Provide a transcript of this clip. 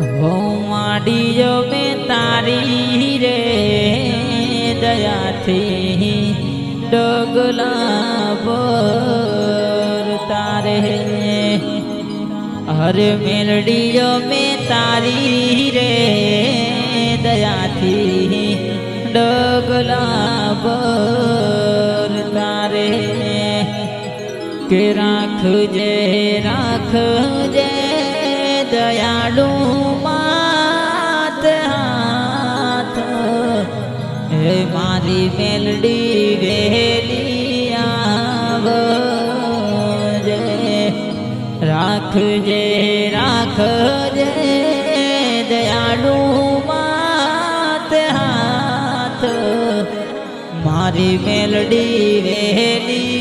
હો માડીયો મેં તારી રે દયાથી ડગલા પર તારે હરે મેલડીયો મેં તારી રે દયાથી ડગલા પર તારે કે રાખજે રાખજે દયાળુ માત હાથ હે મારી મેલડી વેલી આવજે રાખજે રાખજે દયાળુ માત હાથ મારી મેલડી વેલી